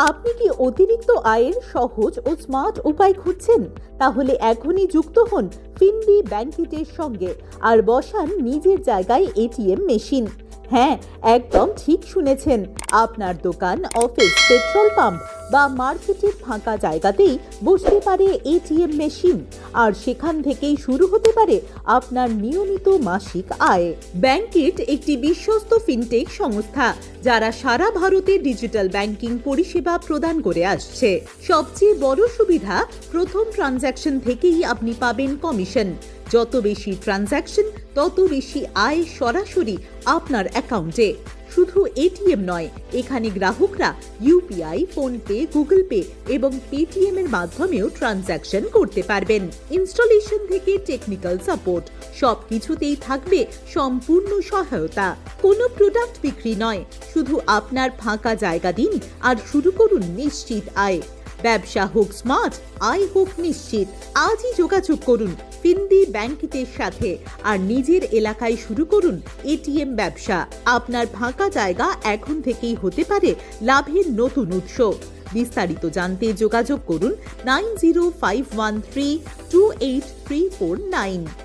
আপনি কি অতিরিক্ত আয়ের সহজ ও স্মার্ট উপায় খুঁজছেন? তাহলে এখনই যুক্ত হন ফিনবি ব্যাংকিটের সঙ্গে আর বসান নিজের জায়গায় এটিএম মেশিন। হ্যাঁ, একদম ঠিক শুনেছেন। আপনার দোকান, অফিস, পেট্রোল পাম্প বা মার্কেটের ফাঁকা জায়গাতেই বসতে পারে এটিএম মেশিন, আর সেখান থেকেই শুরু হতে পারে আপনার নিয়মিত মাসিক আয়। ব্যাংকিট একটি বিশ্বস্ত ফিনটেক সংস্থা যারা সারা ভারতে ডিজিটাল ব্যাংকিং পরিষেবা প্রদান করে আসছে। সবচেয়ে বড় সুবিধা, প্রথম ট্রানজ্যাকশন থেকেই আপনি পাবেন কমিশন। যত বেশি ট্রানজ্যাকশন, তত বেশি আয় সরাসরি আপনার অ্যাকাউন্টে। শুধু এটিএম নয়, এখানে গ্রাহকরা ইউপিআই, ফোনপে, গুগল পে এবং পেটিএম এর মাধ্যমেও ট্রানজ্যাকশন করতে পারবেন। ইনস্টলেশন থেকে টেকনিক্যাল সাপোর্ট, সবকিছুতেই থাকবে সম্পূর্ণ সহায়তা। কোনো প্রোডাক্ট বিক্রি নয়, শুধু আপনার ফাঁকা জায়গা দিন আর শুরু করুন নিশ্চিত আয়। ব্যবসা হোক স্মার্ট, আয় হোক নিশ্চিত। আজই যোগাযোগ করুন ফিনবি ব্যাংকিটের সাথে আর নিজের এলাকায় শুরু করুন এটিএম ব্যবসা। আপনার ফাঁকা জায়গা এখন থেকেই হতে পারে লাভের নতুন উৎস। বিস্তারিত জানতে যোগাযোগ করুন 9051328349।